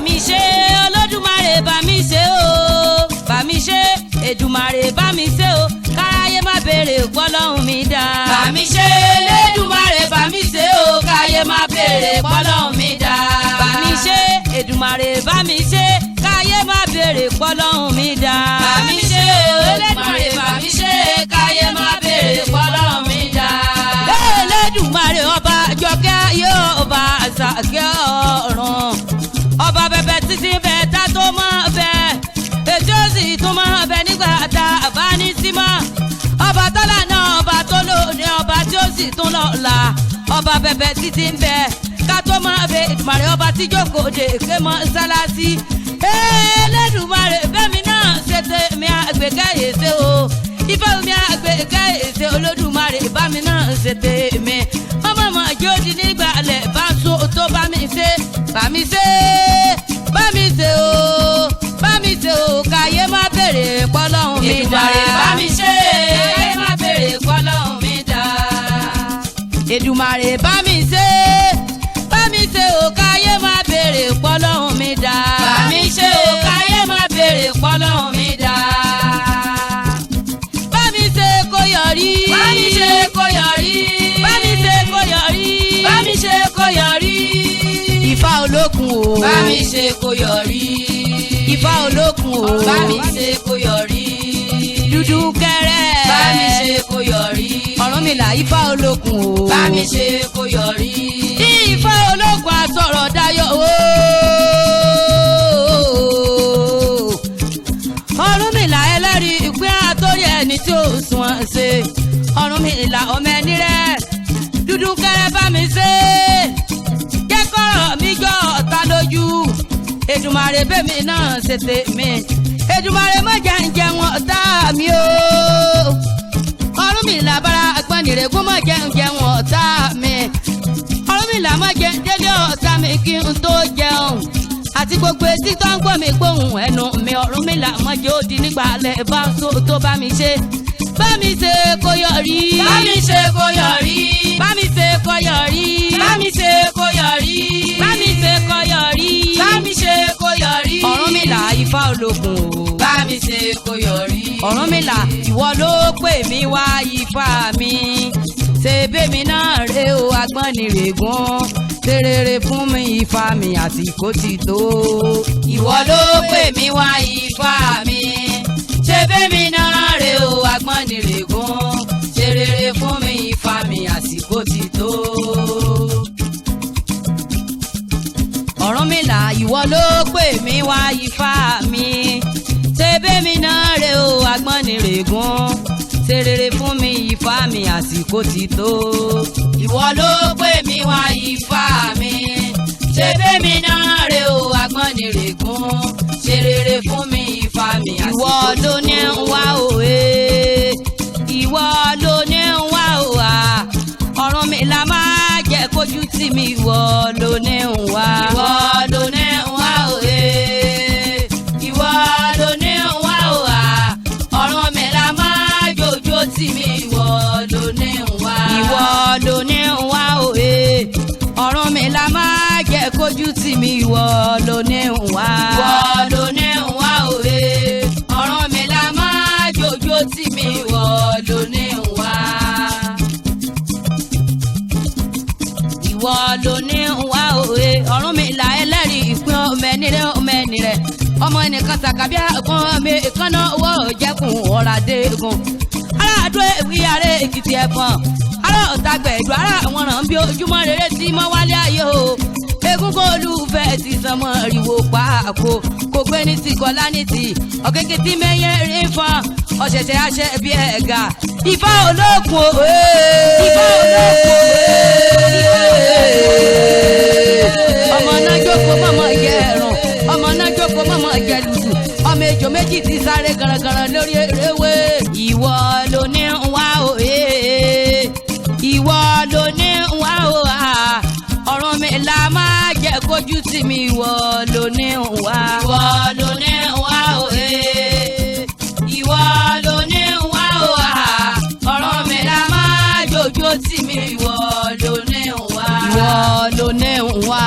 mi ṣe Olódùmarè bá mi ṣe o bá mi ṣe Èdùmàrè bá mi ṣe o káráyé má béèrè pọ́lọ́hún mi dá. bá mi ṣe Elédùmarè bá mi ṣe o káyé má béèrè pọ́lọ́hún mi dá. bá mi ṣe Èdùmàrè bá mi ṣe káyé má béèrè pọ́lọ́hún mi dá. bá mi ṣe Elédùmarè bá mi ṣe káyé má béèrè pọ́lọ́hún mi dá. Elédùmarè ọba àjọkẹ́ ayé ọba àṣàkẹ́ ọ̀run ọba bẹ̀bẹ̀ títí bẹ̀ tá tó mọ́ bẹ̀ ètò òsì tó mọ́ bẹ̀ nígbà tá a bá ní sí mọ́ ọba tọ́lá náà ọba tó lò ní ọba tí ó sì tún lọ́la ọba bẹ̀bẹ̀ títí bẹ̀ ká tó mọ́ bẹ̀ Èdùmàrè ọba tí jókòó de èké mọ́ sálásí Elédùmarè bẹ́mi náà ṣètò mi àgbẹ̀kẹ́ èsè o ìfẹ́ mi àgbẹ̀kẹ́ èsè Olódùmarè bá mi náà ṣètò mi ọmọ mọ̀ jóde nígbà lẹ̀ bá so tó bá mi ṣe bá mi ṣe bá mi ṣe o bá mi ṣe o káyé má béèrè pọ́lọ́hún mi dá. Èdùmàrè bá mi ṣe káyé má béèrè pọ́lọ́hún mi dá. Èdùmàrè bá mi ṣe o káyé má béèrè pọ́lọ́hún mi dá. bá mi ṣe o káyé má béèrè pọ́lọ́hún mi dá. bá mi ṣe kó yọrí. bá mi ṣe kó yọrí. bá mi ṣe kó yọrí. bá mi ṣe kó yọrí. Ifá olókun o. bá mi ṣe kó yọrí. Ifá olókun o. bá mi ṣe kó yọrí. Dúdú kẹrẹ. bá mi ṣe kó yọrí. Ọ̀rúnmìlà Ifá olókun o. bá mi ṣe kó yọrí. Ifá olókun asọ̀rọ̀ dayọ̀ o. Ọ̀rúnmìlà ẹlẹ́rìí ìpín àtọ́rí ẹni tí ó sùn ṣe. Ọ̀rúnmìlà ọmọ ẹni rẹ̀ dúdú kẹrẹ bá mi ṣe. Jẹ́ kọ́rọ̀ mi jọ ọ̀tá lójú. Èdùmàrè bẹ́mi náà ṣe tèmi. Èdùmàrè má jẹ́ ń jẹun ọ̀tá mi o. Ọ̀rúnmìlà bára agbọ́nìrègún má jẹ́ ń jẹun ọ̀tá mi. Ọ̀rúnmìlà má jẹ́ ń délé ọ̀tá mi kí n tó jẹun. Àti gbogbo etí tó ń gbọ́ mi gbóhùn ẹnu mi Ọ̀rúnmìlà má jẹ́ ó di nígbà alẹ́ bá so tó bá mi ṣe. Bá mi ṣe kó yọrí. bá mi ṣe kó yọrí. Bá mi ṣe kó yọrí. bá mi ṣe kó yọrí. Bá mi ṣe kó yọrí. bá mi ṣe kó yọrí. Ọ̀rúnmìlà Ifá olókun o. bá mi ṣe kó yọrí. Ọ̀rúnmìlà ìwọ ló pè mí wá Ifá mi ṣe bẹ́mi náà rè o agbọ́nìrègún ṣe rere fún mi Ifá mi àsìkò ti tó. ìwọ ló pè mí wá Ifá mi ṣe bẹ́mi náà rè o agbọ́nìrègún ṣe rere fún mi Ifá mi àsìkò ti tó. Ọ̀rúnmìlà ìwọ ló pè mí wá Ifá mi ṣe bẹ́mi náà rè o agbọ́nìrègún ṣe rere fún mi Ifá mi àsìkò ti tó. ìwọ ló pè mí wá Ifá mi ṣe bẹ́mi náà rè o agbọ́nìrègún ṣe rere fún mi Ifá mi Ìwọ àsìkò ti ló tó. ní ń wá òwe ìwọ ló ní ń wá òwà Ọ̀rúnmìlà máa jẹ́ kójú tì mí ìwọ ló ní ń wá. ìwọ ló ní ń wá òye ìwọ ló ní ń wá òwà Ọ̀rúnmìlà máa jòjó tì mí ìwọ ló ní ń wá. Ìwọ ló ní ń wá òwe Ọ̀rúnmìlà máa jẹ́ kójú tì mí ìwọ ló ní ń wá. ìwọ ló ní ń wá òye Ọ̀rúnmìlà máa jòjó tì mí ìwọ ló ní ń wá. Ìwọ ló ní ń wá òwe Ọ̀rúnmìlà ẹlẹ́rìí ìpín ọmọ ẹni rẹ̀ ọmọ ẹnìkan sàkàbíà kan mi ìkànnà owó jẹ́kùn ọ̀ràdẹ́gùn aláàdó ìwíyàrá Èkìtì ẹ̀fọn ará ọ̀tàgbẹ̀dù ará àwọn ràn bí ojúmọ́ rere tí mọ́ wálé ayé o egungun olúfẹ́ ti sọmọ ìrìwò pàákó kò gbé ní ti kọ́lá ní ti ọ̀kẹ́kẹ́ tí mẹ́yẹ rí fún ọ̀ṣẹ̀ṣẹ̀ àṣẹ bí ẹ̀gà Ifá olókun o Ifá olókun ọmọ náà jókòó mọ́mọ́ jẹ ẹ̀rùn ọmọ náà jókòó mọ́mọ́ jẹ lùdù ọmọ ejò méjì ti sáré garangaran lórí ewé ìwọ ló ní ń wá òye ìwọ ló ní ń wá òhà Ọ̀rúnmìlà máa jẹ́ kójú tì mí ìwọ ló ní ń wá. ìwọ ló ní ń wá òye ìwọ ló ní ń wá òhà Ọ̀rúnmìlà máa jòjó tì mí ìwọ ló ní ń wá. ìwọ ló ní ń wá.